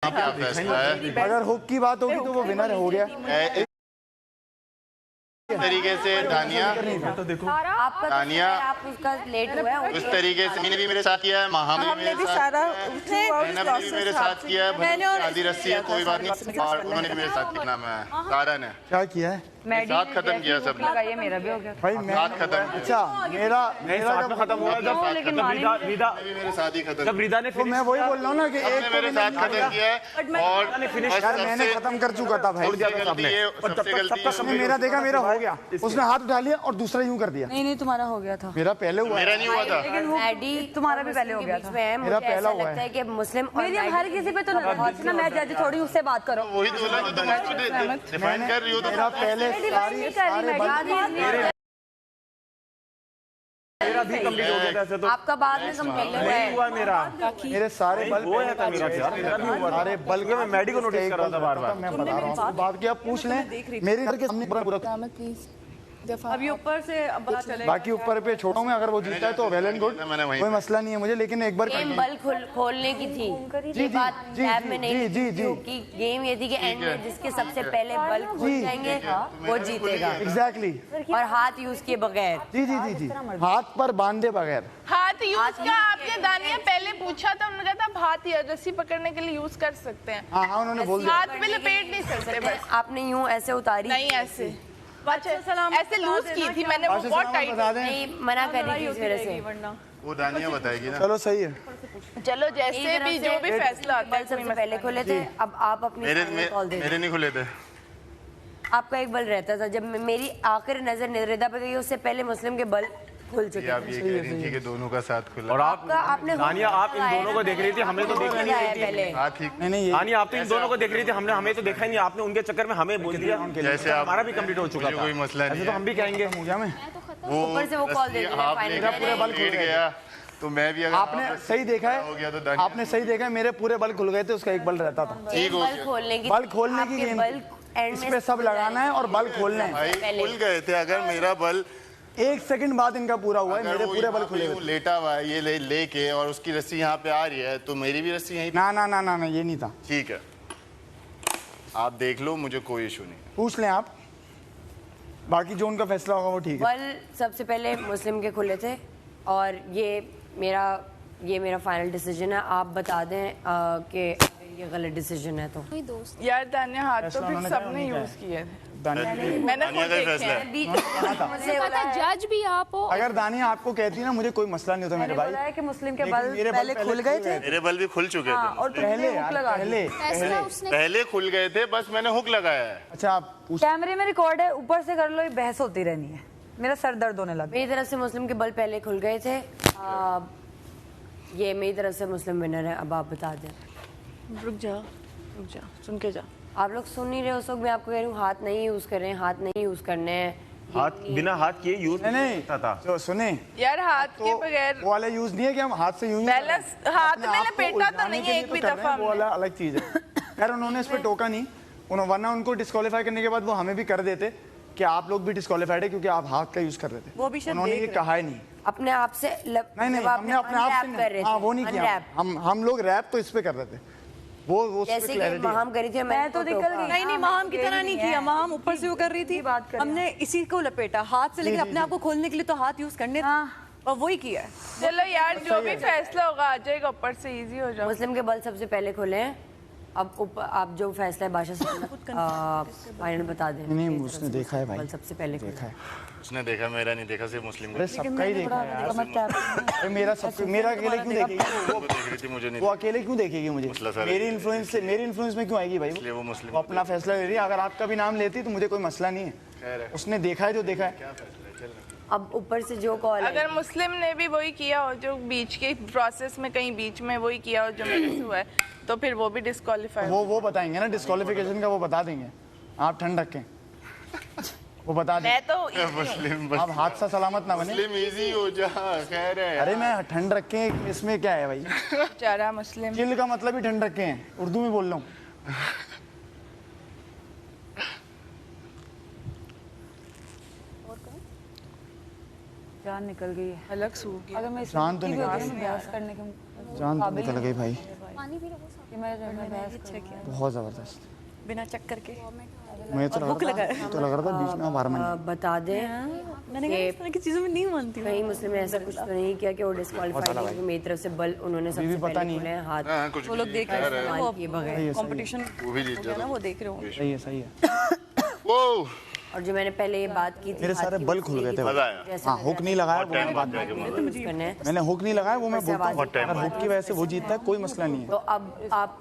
क्या फैसला है? अगर हुक की बात होगी तो वो विनर हो गया। तरीके से दानिया दानिया आप उसका लेट हुआ है। उस तरीके से मैंने भी मेरे साथ किया है, हमने भी सारा भी मेरे साथ किया है। आधी रस्सी है कोई बात नहीं, और उन्होंने भी मेरे साथ किया। नाम है सारा ने क्या किया है? साथ खत्म किया सबने। ये मेरा भी हो गया भाई मैं साथ खत्म किया। अच्छा मेरा जब खत्म हुआ जब लेकिन रीदा मेरे साथ ही खत्म। जब रीदा ने तो मैं वही बोल रहा हूँ ना कि एक मेरे साथ खत्म किया है और यार मैंने खत्म कर चुका था भाई। सबसे गलती उसने मेरा देखा मेरा हो गया, उसने हाथ उठा लिया और दूसरा यूं कर दिया। नहीं तुम्हारा हो गया था। मेरा पहले हुआ मेरा नहीं हुआ था। लेकिन तुम्हारा भी पहले हो गया था। मेरा पहला हुआ है कि मुस्लिम मेरी हर किसी पे तो ना मैं जज थोड़ी उससे बात करो। वही तो बोला जो तुम डिफाइन कर रही हो। मेरा पहले सारे मेरा भी कंप्लीट हो गया था ऐसे तो। आपका बाद में कंप्लीट हुआ है। हुआ मेरा मेरे सारे बल वो है था मेरा यार, मेरा भी हुआ। सारे बल मैं मेडी को नोटिस कर रहा था बार-बार। मैं बता रहा हूँ बात की आप पूछ लें। मेरे घर के सामने पूरा अभी ऊपर से अब पता चलेगा। बाकी ऊपर पे छोड़ों में अगर वो जीता है तो वेल एंड गुड, कोई मसला नहीं है मुझे। लेकिन एक बार गेम बल खोलने की थी, ये बात टैब में नहीं थी क्योंकि गेम ये थी कि एंड में जिसके सबसे पहले बल खुल जाएंगे वो जीतेगा। एग्जैक्टली। और हाथ यूज किए बगैर। जी जी जी जी हाथ पर बांधे बगैर हाथ यूज का आपने दानिया पहले पूछा था, उन्होंने कहा था हाथ या रस्सी पकड़ने के लिए यूज कर सकते हैं। हाँ हाँ उन्होंने बोल दिया। हाथ में लपेट नहीं सकते बस। आपने यूं ऐसे उतारी नहीं ऐसे ऐसे लूज की थी मैंने, वो बहुत टाइट नहीं मना कर रही थी इस वजह से। वो दानिया बताएगी ना। चलो सही है। चलो जैसे भी जो भी फैसला आता है। बल सबसे पहले खुले थे, अब आप अपनी कॉल दे। मेरे नहीं खुले थे। आपका एक बल रहता था, जब मेरी आखिर नजर निरदा पे गई उससे पहले मुस्लिम के बल खुल चुके आप ये कह रही थी कि दोनों का साथ खुला। और आप आपने दानिया आप इन दोनों को देख रही थी, हमने तो देखा नहीं पहले। नहीं दानिया आप तो इन दोनों को देख रही थी, हमने हमें तो देखा ही नहीं। आपने उनके चक्कर में हमें बोल दिया। जैसे हमारा भी कंप्लीट हो चुका था, कोई मसला नहीं। ऐसे तो हम भी कहेंगे। हो गया मैं ऊपर से वो कॉल दे दिया फाइनल। पूरे बल खुल गया तो मैं भी अगर आपने सही देखा हो गया है, तो आपने सही देखा है मेरे पूरे बल खुल गए थे, उसका एक बल रहता था। बल खोलने की गेम इस पे सब लगाना है और बल खोलना है। भाई खुल गए थे। अगर मेरा बल एक सेकंड बाद इनका पूरा हुआ है, मेरे पूरे बल खुले हुए। लेटा हुआ है ये लेके और उसकी रस्सी यहाँ पे आ रही है तो मेरी भी रस्सी यहीं पे। ना ना ना ना ये नहीं था। ठीक है आप देख लो, मुझे कोई इशू नहीं। पूछ लें आप, बाकी जो उनका फैसला होगा वो ठीक है। बल सबसे पहले मुस्लिम के खुले थे और ये मेरा फाइनल डिसीजन है। आप बता दें कि ये गलत डिसीजन है तो। यार दानिया हाथ तो फिर सबने यूज किए थे। मैंने खुद देखे हैं। जज भी आप हो। अगर दानिया आपको कहती ना मुझे कोई मसला नहीं होता मेरे भाई। है कि मुस्लिम के बल मेरे पहले खुल गए थे। मेरे बल भी खुल चुके थे और पहले खुल गए थे, बस मैंने हुक लगाया है। अच्छा आप कैमरे में रिकॉर्ड है, ऊपर से कर लो, ये बहस होती रहनी है। मेरा सर दर्द होने लगा। मेरी तरफ से मुस्लिम के बल पहले खुल गए थे। ये मेरी तरफ से मुस्लिम विनर है। अब आप बता दें। रुक जा सुन के जा। आप लोग सुन नहीं रहे उस वक्त मैं आपको कह रही हूँ हाथ नहीं यूज कर रहे हैं, हाथ नहीं यूज करने हैं। हाथ बिना हाथ किए यूज नहीं था। तो सुने यार हाथ के बगैर वो वाला यूज नहीं है कि हम हाथ से यूं बैलेंस हाथ में लपेटा तो नहीं है एक भी दफा। वो वाला अलग चीज है। खैर उन्होंने इस पे टोका नहीं, वरना उनको डिस्क्वालीफाई करने के बाद वो हमें भी कर देते कि आप लोग भी डिस्क्वालीफाइड है क्योंकि आप हाथ का यूज कर रहे थे। वो भी शायद उन्होंने ये कहा ही नहीं। अपने आप से नहीं हमने अपने आप से हाँ वो नहीं किया। हम लोग रैप तो इस पे कर रहे थे। वो जैसे कि महम करी थी मैं तो निकल गई। नहीं महम की तरह नहीं किया। महम ऊपर से वो कर रही थी, हमने इसी को लपेटा हाथ से, लेकिन अपने आप को खोलने के लिए तो हाथ यूज करने और वही किया है। चलो यार जो भी फैसला होगा आ जाएगा ऊपर से, इजी हो जाएगा। मुस्लिम के बल सबसे पहले खुले हैं। अब ऊपर आप जो फैसला है बादशाह से फाइनल बता दें। नहीं उसने देखा है भाई, बल सबसे पहले देखा है। उसने देखा, मेरा नहीं देखा, सिर्फ मुस्लिम अरे सबका ही देखा यार। मेरा अकेले क्यों देखेगी? वो देख रही थी मुझे नहीं। वो अकेले क्यों देखेगी मुझे? मेरी इन्फ्लुएंस में क्यों आएगी भाई? इसलिए वो मुस्लिम अपना फैसला ले रही है। अगर आपका भी नाम लेती तो मुझे कोई मसला नहीं है। उसने देखा है जो देखा है। अब ऊपर से जो कॉल अगर मुस्लिम ने भी वही किया हो जो बीच के प्रोसेस में कहीं बीच में वही किया हो जो मेरे से हुआ है तो फिर वो भी डिस्क्वालीफाई। वो बताएंगे ना डिस्क्वालिफिकेशन का, वो बता देंगे। आप ठंड रखें, वो बता दें। मैं तो मुस्लिम आप हादसा सलामत ना बने। मुस्लिम इजी हो जा। खैर है। अरे मैं ठंड रखे, इसमें क्या है भाई? बेचारा मुस्लिम। चिल का मतलब ही ठंड रखे हैं, उर्दू में बोल रहा हूँ। जान निकल गई है, अलग सूख गया। अगर मैं जान तो निकल गई, बहस करने के जान तो निकल गई भाई। पानी पी लो। बहुत जबरदस्त। बिना चक्कर के मुझे तो लग रहा था बीच में हारमनी। बता दें मैंने कहा इस तरह की चीजों में नहीं मानती हूँ। कहीं मुस्लिम ने ऐसा कुछ तो नहीं किया कि वो डिस्क्वालीफाई नहीं हुई। मेरी तरफ से बल उन्होंने सबसे पता पहले नहीं। खुले हैं हाथ वो लोग देख रहे हैं वो किए बगैर कंपटीशन वो भी जीत ना वो देख रहे हो। सही है सही है। वो और जो मैंने पहले ये बात की थी मेरे सारे बल खुल गए थे। मजा आया। जैसे हाँ हुक नहीं लगाया वो मैं बात करना है मैंने हुक नहीं लगाया वो मैं बोलता हूँ अगर हुक की वजह से वो जीतता है कोई मसला नहीं है। तो अब आप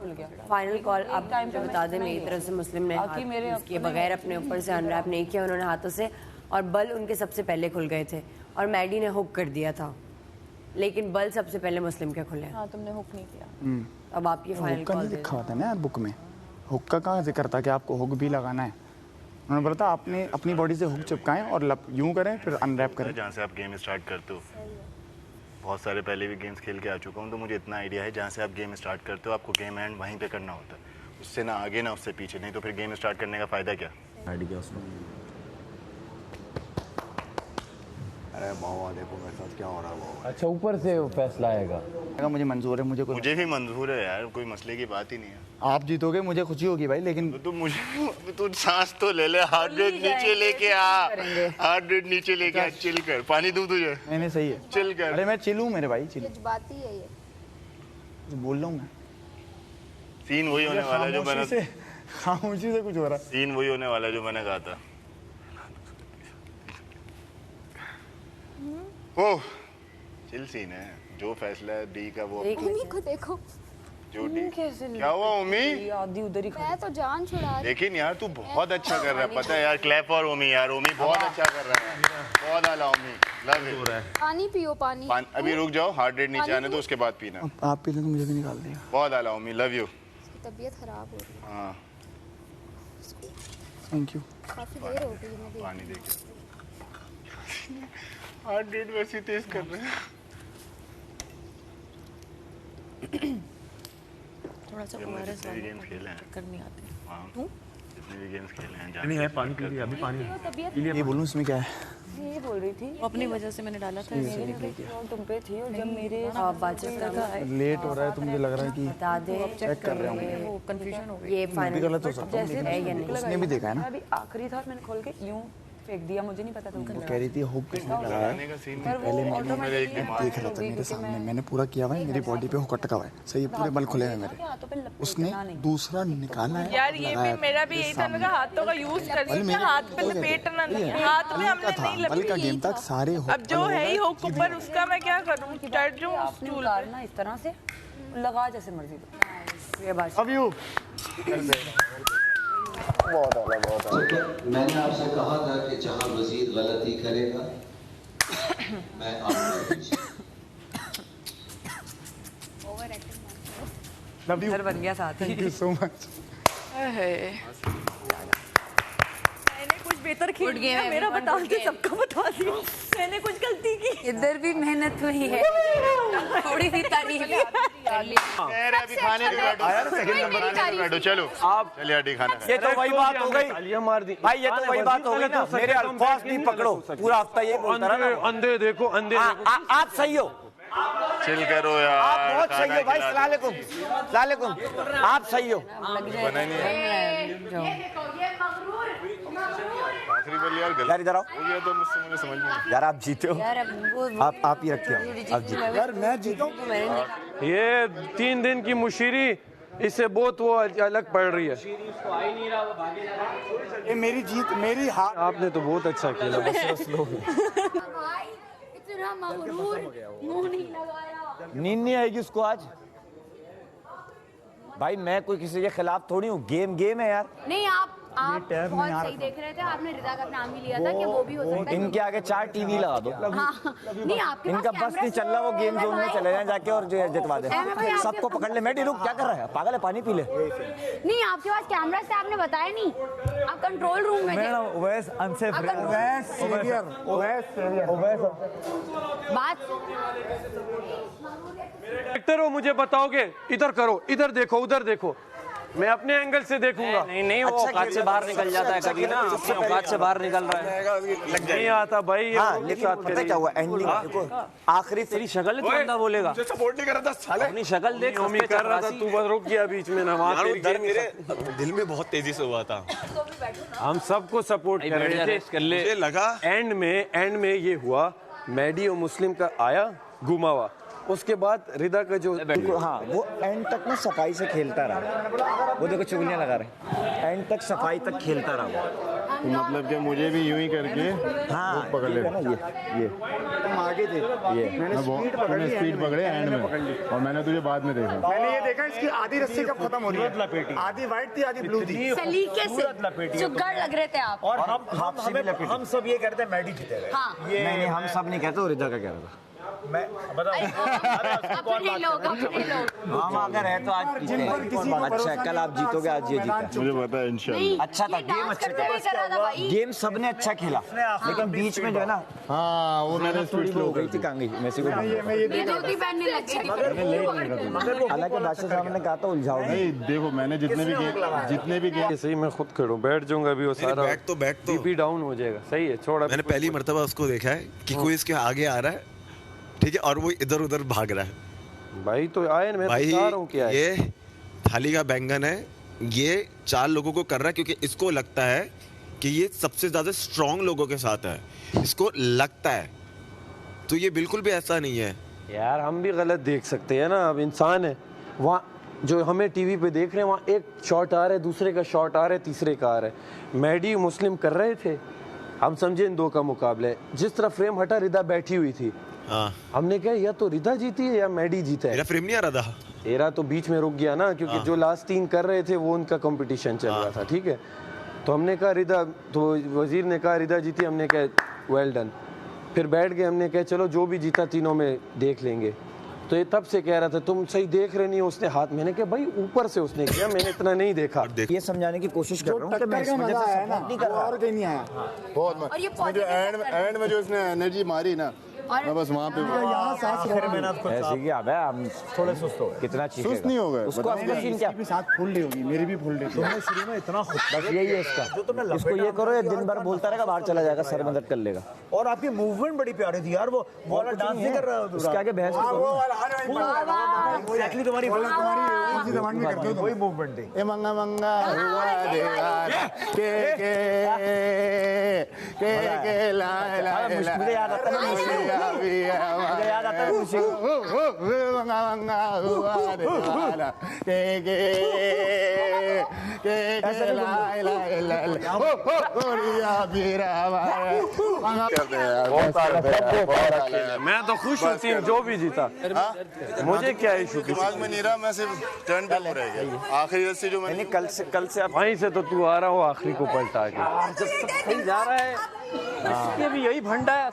फाइनल कॉल आप जो बता दें मेरी तरफ से मुस्लिम ने हाथ यूज़ किए बगैर अपने ऊपर से अनरैप नहीं किया उन्होंने हाथों से और बल उनके सबसे पहले खुल गए थे और मैडी ने हुक कर दिया था लेकिन बल सबसे पहले मुस्लिम के खुले। हाँ तुमने हुक नहीं किया। अब आपकी फाइनल हुक का कॉल नहीं लिखा होता ना यार बुक में। हुक का कहाँ जिक्र था कि आपको हुक भी लगाना है। उन्होंने बोला था आपने अपनी बॉडी से हुक चिपकाएं और यूं करें फिर अनरैप करें। जहाँ से आप गेम स्टार्ट करते हो बहुत सारे पहले भी गेम्स खेल के आ चुका हूँ तो मुझे इतना आइडिया है जहाँ से आप गेम स्टार्ट करते हो आपको गेम एंड वहीं पे करना होता है उससे ना आगे ना उससे पीछे नहीं तो फिर गेम स्टार्ट करने का फ़ायदा क्या। अरे बाबा देखो मेरे साथ क्या हो रहा है बाबा। अच्छा ऊपर से वो फैसला आएगा। मुझे मंजूर है मुझे भी मंजूर है यार कोई मसले की बात ही नहीं है। आप जीतोगे मुझे खुशी होगी भाई लेकिन तो मुझे तू सांस तो ले ले हार्ट रेट नीचे लेके आ हार्ट रेट नीचे लेके आ चिल कर पानी दूं तुझे। नहीं सही है चिल कर। अरे मैं चिल हूँ मेरे भाई चिल जज्बाती है ये बोल रहा हूँ मैं। सीन वही होने वाला है जो मैंने खामोशी से कुछ हो रहा है। सीन वही होने वाला है जो मैंने कहा था। ओह चिल सीन है जो फैसला है डी का वो उम्मी को देखो जो डी क्या हुआ उम्मी आधी उधर ही मैं तो जान छुड़ा रही। लेकिन यार तू बहुत अच्छा कर रहा है पता है यार क्लैप फॉर उम्मी यार उम्मी बहुत अच्छा कर रहा है बहुत आला उम्मी लव यू। पानी पियो पानी। अभी रुक जाओ हार्ट रेट नीचे आने दो उसके बाद पीना। आप पी लें तो मुझे भी निकाल देगा। बहुत आला उम्मी लव यू। इसकी तबीयत खराब हो रही है। हाँ थैंक यू। काफी देर हो गई मैं पानी दे के हार्ट रेट वैसे तेज कर रहे हैं। थोड़ा सा ओआरएस गेम्स खेले हैं करनी आती है। जितने भी गेम्स खेले हैं नहीं है पानी पी लिया अभी पानी ये बोलूँ इसमें क्या है। ये बोल रही थी अपनी वजह से मैंने डाला था तुम पे थी और जब मेरे लेट हो रहा है तो मुझे लग रहा है कि बता दें चेक कर रहे होंगे वो कंफ्यूजन हो गई। ये भी फाइनल गलत हो सकता है है या नहीं उसने भी देखा है ना। अभी आखिरी था मैंने खोल के यूं फेंक दिया मुझे नहीं पता था वो कह रही थी हुक किसने लगाया पहले मैं देख रहा था मेरे सामने मैंने पूरा किया हुआ है मेरी बॉडी पे हुक अटका हुआ है सही पूरे बल खुले हुए मेरे उसने दूसरा निकाला है यार ये भी मेरा भी यही था मैं कहा हाथों का यूज कर सकते हाथ पे लपेटना नहीं हाथ में हमने नहीं बल का गेम तक सारे अब जो है ही हुक ऊपर उसका मैं क्या करूं डर जाऊं उस टूल पे ना इस तरह से लगा जैसे मर्जी ये बात अब यू मैंने आपसे कहा था कि जहां वजीर गलती करेगा मैं आपको लव यू बन गया साथ थैंक यू सो मच। मैंने कुछ बेहतर खेल किया मेरा बता के सबको बता दिया मैंने कुछ गलती की। इधर भी मेहनत हुई है थोड़ी सी तारीफ अभी खाने सेकंड नंबर बैठो चलो आप चलिए हड्डी खाना ये तो वही बात हो गई मार दी भाई ये तो वही बात हो गई ना मेरे अल्फाज नहीं पकड़ो पूरा हफ्ता ये बोलता रहा ना। अंधे देखो अंधे आप सही हो चिल करो यार आप बहुत सही हो भाई सलालेकुम सलालेकुम आप सही हो। बना नहीं है आखिरी बार यार गलत यार इधर आओ हो गया तो मुझसे मुझे समझ में नहीं। यार आप जीते हो यार आप ही रखिए आप जीते यार मैं जीता हूँ ये 3 दिन की मुशीरी इससे बहुत वो अलग पड़ रही है। ये मेरी जीत मेरी हार। आपने तो बहुत अच्छा खेला बस लो। इतना मगरूर मुंह नहीं लगाया। नींद नहीं आएगी उसको आज भाई मैं कोई किसी के खिलाफ थोड़ी हूँ गेम है यार। नहीं आप बहुत सही देख रहे थे आपने रिदा का नाम भी लिया था कि वो भी हो सकता है। इनके आगे 4 टीवी लगा दो हाँ नहीं आपके इनका बस नहीं चल रहा वो गेम जोन में चले जाए जाके और जितवा दे सबको पकड़ ले। मैं रुक क्या कर रहा है पागल है पानी पी ले। नहीं आपके पास कैमरा से आपने बताया नहीं आप कंट्रोल रूम में थे। बात एक्टर हो मुझे बताओगे इधर करो इधर देखो उधर देखो मैं अपने एंगल से देखूंगा। नहीं वो औकात से बाहर निकल जाता है कभी ना, अपने औकात से बाहर निकल रहा है। नहीं आता भाई। हाँ, लेकिन पता क्या हुआ एंडिंग देखो आखिरी तेरी शक्ल है, तू बंदा बोलेगा। सपोर्ट नहीं कर रहा था साले। अपनी शक्ल देख। नोमी कर रहा था, तू बस रुक गया बीच में ना। वहाँ मेरे दिल में बहुत तेजी से हुआ था। हम सबको सपोर्ट कर रहे थे। मुझे लगा एंड में ये हुआ, मैडी और मुस्लिम का आया घुमावा, उसके बाद रिदा का जो हाँ वो एंड तक ना सफाई से खेलता रहा। वो देखो चुगलियां लगा रहे, एंड तक सफाई तक खेलता रहा। तो मतलब कि मुझे भी यूं ही करके हाँ पकड़ ले ना ये तुम आगे थे, ये मैंने स्पीड पकड़े एंड में, और मैंने तुझे बाद में देखा। मैंने ये देखा इसकी आधी रस्सी कब खत्म हो रही है, आधी वाइट थी आधी ब्लू थी। सलीके से चुग्गड़ लग रहे थे आप। और हम सब ये कहते हैं मैडी जीतेगा। हाँ। नहीं हम सब नहीं कहते, रिदा का कह रहा था। अपने लोग हम अगर है तो आज अच्छा, कल आप जीतोगे, आज ये जीता। मुझे पता है इंशाल्लाह। अच्छा था गेम, अच्छा था गेम, सबने अच्छा खेला, लेकिन बीच में जो है ना, हाँ वो मैंने थोड़ी वो हो गई थी कांगी मेसी को। धोती पहनने लग गई थी। हालांकि बादशाह साहब ने कहा था उलझाओ नहीं। देखो मैंने जितने भी गेम सही, मैं खुद खड़ूं, बैठ जाऊंगा अभी, वो सारा बैठ तो बीपी डाउन हो जाएगा। सही है, छोड़ा। मैंने पहली मर्तबा उसको देखा है कि कोई इसके आगे आ रहा है, ठीक है, और वो इधर उधर भाग रहा है। भाई तो आए, मैं भाई बता रहा हूं क्या है। ये थाली का बैंगन है, ये 4 लोगों को कर रहा है क्योंकि इसको लगता है कि ये सबसे ज्यादा स्ट्रांग लोगों के साथ है, इसको लगता है। तो ये बिल्कुल भी ऐसा नहीं है यार, हम भी गलत देख सकते हैं ना, अब इंसान है। वहाँ जो हमें टीवी पे देख रहे हैं, वहाँ एक शॉट आ रहा है, दूसरे का शॉट आ रहा है, तीसरे का आ रहा है। मैडी मुस्लिम कर रहे थे, हम समझे इन दो का मुकाबला है। जिस तरह फ्रेम हटा, रिदा बैठी हुई थी। हाँ। हमने कहा या तो रिदा जीती है या मैडी जीता है। मेरा फ्रेम नहीं आ रहा था, तेरा तो बीच में रुक गया ना, क्योंकि जो लास्ट 3 कर रहे थे वो उनका कंपटीशन चल रहा था, ठीक है। तो हमने कहा रिदा, तो वजीर ने कहा रिदा जीती, हमने कहा वेल डन। फिर बैठ गए, हमने कहा चलो जो भी जीता तीनों में देख लेंगे। तो ये तब से कह रहा था तुम सही देख रहे नहीं हो, उसने हाथ, मैंने कहा भाई ऊपर से उसने किया, मैंने इतना नहीं देखा। ये समझाने की कोशिश कर रहा हूँ कि मैं इसमें मजा आया ना, और कहीं नहीं आया। बहुत एंड में जो इसने एनर्जी मारी ना, मैं बस वहाँ पे ऐसे ही अब हम थोड़े सुस्त हो गए। कितना सुस्त नहीं हो गए, उसको सीन क्या साथ फुल रही होगी, मेरी भी फुल रही थी शुरू में इतना बस यही है इसका, इसको ये करो, ये दिन भर बोलता रहेगा, बाहर चला जाएगा, सर मदद कर लेगा। और आपकी मूवमेंट बड़ी प्यारी थी यार, वो वाला डांस नहीं कर रहा है, उसके आगे बहस एक्चुअली तुम्हारी वही मूवमेंट थी। ए मंगा मंगा हुआ देवार के ला ला, मुझे याद आता है, मुझे याद आता है मंगा मंगा हुआ देवार के ला ला ला, ओ रिया बीरा मैं तो खुश हूँ टीम जो भी जीता, मुझे क्या इशू। दिमाग में नहीं रहा, मैं सिर्फ टर्न पे रह गया। आखिरी रस्सी जो मैंने कल से वहीं से तो तू आ रहा हो आखिरी को पलटा के। जब सब सही जा रहा है, इसके भी यही भंडा है,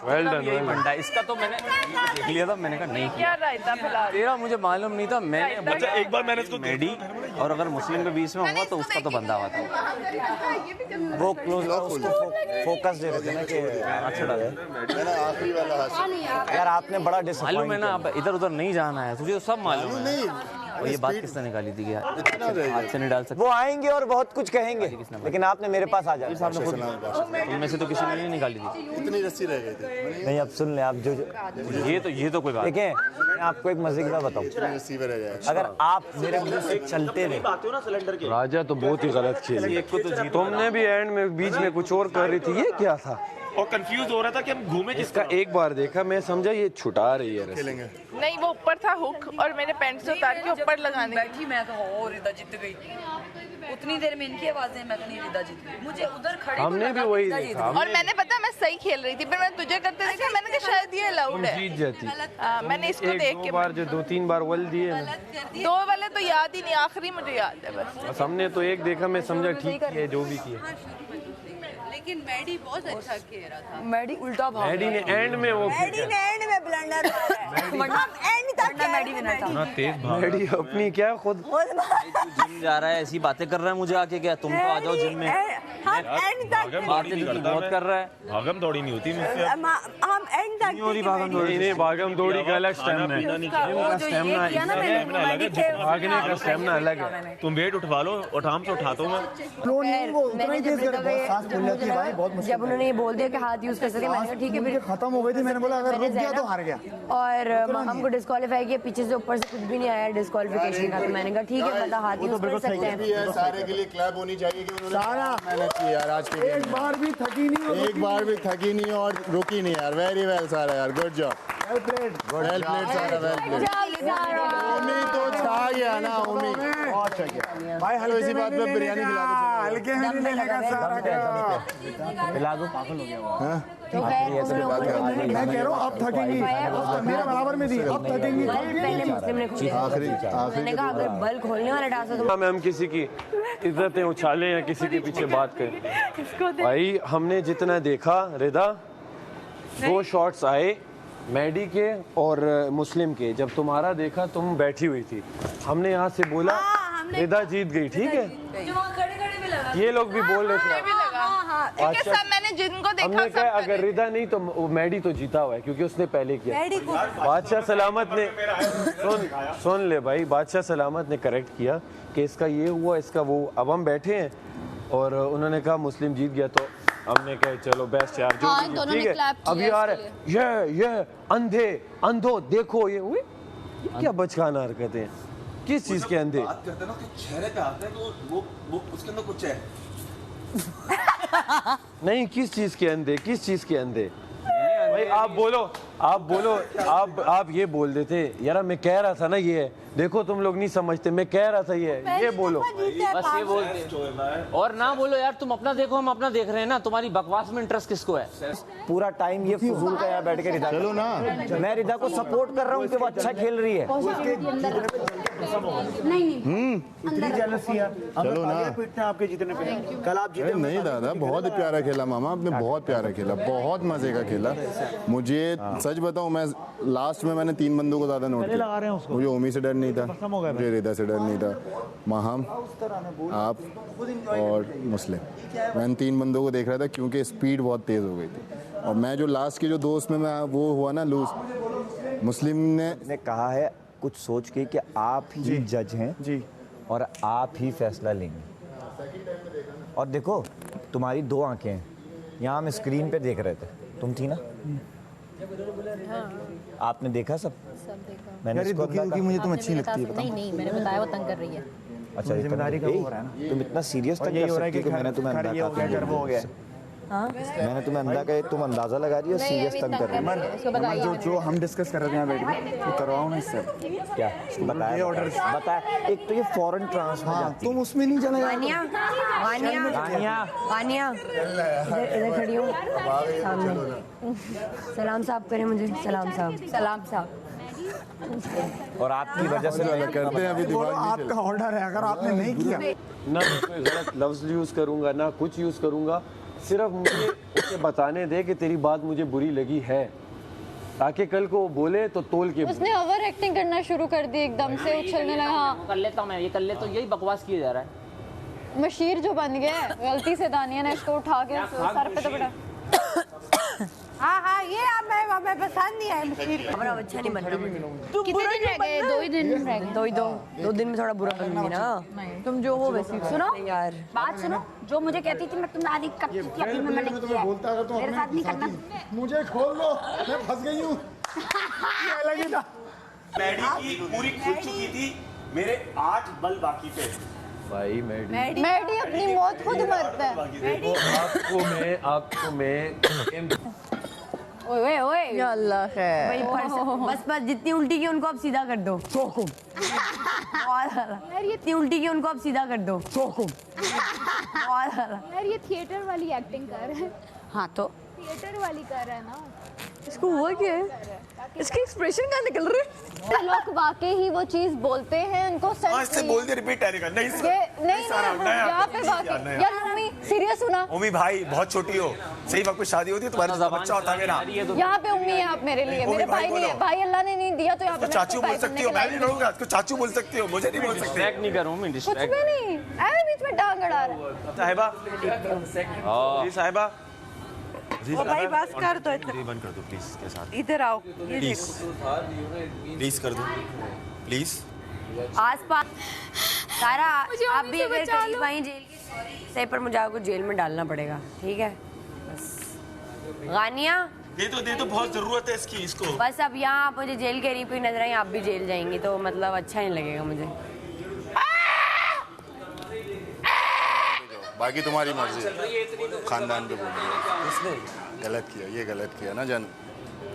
यही भंडा है। इसका तो मैंने देख लिया था, मैंने कहा नहीं क्या रायता फैला रही तेरा मुझे मालूम नहीं था। मैंने अच्छा एक बार मैंने इसको मैडी और अगर मुस्लिम के बीच में हुआ तो उसका तो बंदा हुआ था। वो क्लोज उसको फोकस दे रहे थे ना कि अच्छा डाले। आखिरी वाला यार आपने बड़ा मालूम है ना, अब इधर उधर नहीं जाना है, तुझे तो सब मालूम है। नहीं, और ये बात किसने निकाली थी कि हाथ से नहीं डाल सकते? वो आएंगे और बहुत कुछ कहेंगे, लेकिन आपने मेरे पास आ जाना। उनमें से तो किसी ने नहीं निकाली थी। इतनी रस्सी रह गई थी। नहीं अब सुन ले आप, जो ये तो कोई बात देखें, मैं आपको एक मजे की बात बताऊं, अगर आप मेरे मुझे से चलते रहे। राजा तो बहुत ही गलत खेली, तुमने भी एंड में बीच में कुछ और कर रही थी, ये क्या था? और कंफ्यूज हो रहा था कि हम घूमे इसका एक बार देखा, मैं समझा ये छुटा रही है। खेलेंगे नहीं, वो ऊपर था हुक और मेरे पैंट से उतार के ऊपर लगाने बैठी, मैं तो और रिदा जीत गई। उतनी देर में इनकी आवाजें, मैं नहीं रिदा जीत गई, मुझे उधर खड़े हमने भी वही देखा। और मैंने पता मैं सही खेल रही थी, फिर मैं तुझे करते देखा, मैंने कहा शायद ये अलाउड है, जीत जाती। मैंने इसको देख के 2 बार जो 2-3 बार वल दिए, 2 वाले तो याद ही नहीं, आखिरी मुझे याद है बस। हमने तो एक देखा, मैं समझा ठीक है जो भी किया। लेकिन मैडी बहुत अच्छा खेल रहा था। मैडी उल्टा भाग, मैडी ने एंड में वो मैडी ने एंड में ब्लंडर मारा है। एंड तक मैडी विनर था। तेज मैडी अपनी क्या खुद जिम जा रहा है, ऐसी बातें कर रहा है मुझे आके, क्या तुम तो आ जाओ जिम में। हम एंड तक बहुत कर रहा है। भागम दौड़ी नहीं होती मुझसे। हम एंड तक नहीं भागम दौड़ी का अलग स्टेमिना है, भागने का स्टेमिना अलग है। तुम वेट उठवा लो, आराम से उठाता हूँ जब उन्होंने ये बोल दिया कि हाथ यूज कर सकते, मैंने कहा ठीक है, फिर खत्म हो गई थी। मैंने बोला अगर रुक गया तो हार गया। और हमको डिस्क्वालीफाई किया, पीछे से ऊपर से कुछ भी नहीं आया डिस्क्वालिफिकेशन का। तो मैंने कहा ठीक है, मतलब हाथ यूज कर सकते हैं। सारे के लिए क्लैप होनी चाहिए कि उन्होंने सारा मेहनत की यार आज के एक बार भी थकी नहीं, एक बार भी थकी नहीं और रुकी नहीं यार। वेरी वेल सारा यार, गुड जॉब, वेल प्लेड सारा, वेल प्लेड। उम्मीद तो छा गया ना, उम्मीद बहुत छा गया भाई। हलो इसी बात पे बिरयानी खिला दो, हल्के में नहीं लगा सारा पिला दो, पागल हो गया वो। तो मैं कह रहा हूँ अब थकेंगी, मेरे बराबर में थी, अब थकेंगी। पहले मुस्लिम ने खोला, मैंने कहा अगर बल खोलने वाला डांस है तो हम किसी की इज्जतें उछाले या किसी के पीछे बात करें। भाई हमने जितना देखा रिदा, 2 शॉट्स आए मैडी के और मुस्लिम के। जब तुम्हारा देखा तुम बैठी हुई थी, हमने यहाँ से बोला रिदा जीत गई, ठीक है। ये लोग भी बोल रहे थे, मैंने जिनको देखा हमने कहा अगर रिदा नहीं तो मैडी तो जीता हुआ है क्योंकि उसने पहले किया। बादशाह सलामत ने सुन ले भाई, बादशाह सलामत ने करेक्ट किया कि इसका ये हुआ, इसका वो। अब हम बैठे हैं और उन्होंने कहा मुस्लिम जीत गया, तो हमने कहा चलो बेस्ट यार जो ठीक है। अब यार ये अंधो देखो ये क्या बचकाना हरकतें हैं। किस चीज के अंधे बात करते हैं ना, तो चेहरे पे आते हैं तो वो उसके अंदर कुछ है। नहीं, किस चीज के अंधे, किस चीज के अंधे भाई? आप बोलो, आप ये बोल देते यार। मैं कह रहा था ना ये है, देखो तुम लोग नहीं समझते, मैं कह रहा था ये बोलो, बस ये बोलते और ना बोलो यार। तुम अपना देखो, हम अपना देख रहे हैं ना। तुम्हारी बकवास में इंटरेस्ट किसको है? पूरा टाइम ये फजूल का यहाँ बैठ के रिदा, चलो ना, मैं रिदा को सपोर्ट कर रहा हूँ कि वो अच्छा खेल रही है। चलो ना, आपके जीतने पे। कल आप जीते नहीं दादा, बहुत ही प्यारा खेला मामा, आपने बहुत प्यारा खेला, बहुत मजे का खेला। मुझे सच बताऊं, मैं लास्ट में मैंने 3 बंदों को ज्यादा नोट किया। मुझे ओमी से डर नहीं था, मुझे रिदा से डर नहीं था, माहम, आप और मुस्लिम। मैं 3 बंदों को देख रहा था क्योंकि स्पीड बहुत तेज हो गई थी। और मैं जो लास्ट के जो 2 उसमें मैं वो हुआ ना लूज, मुस्लिम ने कहा है कुछ सोच के कि आप ही जज हैं जी, और आप ही फैसला लेंगे। और देखो तुम्हारी 2 आंखें हैं, यहाँ हम स्क्रीन पे देख रहे थे, तुम थी ना, आपने देखा सब देखा। मैंने इसको क्योंकि मुझे तुम अच्छी लगती है। नहीं मैंने बताया वो तंग कर रही है। अच्छा, जिम्मेदारी का हो रहा है ना, तुम इतना सीरियस तक कर सकती हो कि मैंने तुम्हें अंधा कहा। मैंने तुम्हें अंधा कहा, तुम अंदाजा लगा रही हो सीरियस तंग कर रही हो। जो हम डिस्कस कर रहे थे यहाँ बैठ के, तो करवाओ ना इससे। क्या बताया? ऑर्डर बताया। एक तो ये फॉरेन ट्रांसफर, तुम उसमें नहीं चले जाओ। वानिया इधर खड़ी हो सामने। सलाम साहब करें मुझे, सलाम साहब। और आपकी वजह से करते हैं अभी दिमाग नहीं आपका ऑर्डर है, अगर आपने नहीं किया ना कोई गलत लफ्ज यूज करूंगा ना कुछ यूज करूंगा, सिर्फ मुझे उसे बताने दे कि तेरी बात मुझे बुरी लगी है, ताकि कल को वो बोले तो तोल के। उसने ओवर एक्टिंग करना शुरू कर दी, एकदम से उछलने लगा। हाँ कर लेता हूँ मैं, ये कर ले, तो यही बकवास किया जा रहा है। मशीर जो बन गया है, गलती से दानिया ने इसको उठा के सर पे तो बड़ा। हाँ ये अब मैं पसंद नहीं है मशीर। हमारा अच्छा नहीं बन रहा। कितने दिन रह गए? 2 ही दिन रह गए। 2 दिन में थोड़ा बुरा बनूंगी ना। तुम जो हो वैसी सुनो यार, बात सुनो, जो मुझे कहती थी मैं तुम्हारी कब की थी, अभी मैंने किया है, मेरे साथ नहीं करना। मुझे खोल दो, मैं फंस गई हूँ। अलग ही था। मैडी की पूरी खुल चुकी थी, मेरे 8 बल बाकी थे। भाई मैडी अपनी मौत खुद मरता है। आपको मैं ओए या अल्लाह है। बस जितनी उल्टी की उनको अब सीधा कर दो। यार ये उल्टी की उनको अब सीधा कर दो। यार ये थिएटर वाली एक्टिंग कर रहा है। हाँ तो थिएटर वाली कर रहा है ना। इसको हुआ क्या है? इसके एक्सप्रेशन क्या निकल रहे? लोग वाकई ही वो चीज बोलते हैं, उनको सेंस बोल दे, रिपीट आएगा नहीं यहाँ पे वाकई यार मम्मी सीरियस हो ना? ओमी भाई बहुत छोटी हो, सही वक्त पे शादी होती है तुम्हारा बच्चा होता है मेरा। यहाँ पे उम्मी है आप मेरे लिए, मेरे भाई नहीं है, भाई अल्लाह ने नहीं दिया तो यहाँ पे चाचू बोल सकती हो, मैं भी करूंगा, इसको चाचू बोल सकती हो, मुझे नहीं बोल सकती। डिस्ट्रैक्ट नहीं करूँ मैं, कुछ डिस्ट्रैक्ट भी नहीं, ऐसे बीच में टांग अड़ा रहा है। साहिबा जी, साहिबा ओ भाई बस कर दो, जी बंद कर दो प्लीज के साथ, इधर आओ, ये प्लीज देखो। प्लीज कर दो प्लीज। आसपास सारा आप भी अगर करीब आई जेल की सही पर मुझे आपको जेल में डालना पड़ेगा, ठीक है? बस गानिया दे दो, बहुत जरूरत है इसकी, इसको बस अब यहाँ आप मुझे जेल के करीब कोई नजर आई, आप भी जेल जाएंगी तो मतलब अच्छा नहीं लगेगा मुझे। बाकी तुम्हारी मर्जी, खानदान पे बोल रही है, इसने गलत किया, ये गलत किया ना जानू,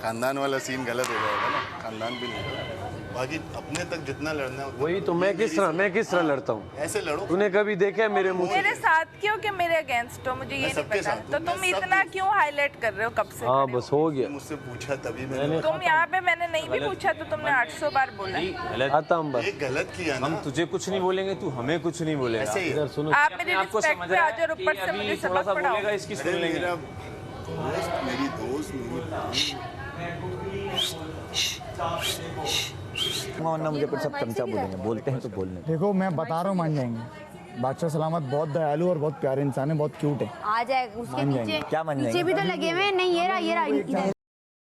खानदान वाला सीन गलत हो जाएगा ना, खानदान भी नहीं, बाकी अपने तक जितना लड़ना है वही तो। मैं किस तरह लड़ता हूँ? ऐसे लड़ो। तूने कभी देखा है मेरे मुंह मेरे साथ क्यों कि मेरे अगेंस्ट हो, मुझे ये नहीं पता। तो तुम इतना क्यों हाईलाइट कर रहे हो कब से? हाँ बस हो गया। मुझसे पूछा तभी मैंने, तुम यहाँ पे मैंने नहीं भी पूछा तो तुमने 800 बार बोला। आता हम बस, ये गलत किया ना। हम तुझे कुछ नहीं बोलेंगे, तू हमें कुछ नहीं बोलेगा। ऐसे ही इधर सुनो, आप मेरी रिस्पेक्ट पे आ जाओ, ऊपर से मुझे सबक पढ़ाओ। इसकी सुन लेंगे। मेरी दोस्त वरना मुझे पर सब चमचा बोलेंगे, बोलते हैं तो बोलने। देखो मैं बता रहा हूँ, मान जाएंगे। बादशाह सलामत बहुत दयालु और बहुत प्यारे इंसान है, बहुत क्यूट है। आ जाए उसके मान नीचे, जाएंगे। क्या मान नीचे जाएंगे? भी तो लगे हुए हैं। नहीं ये रहा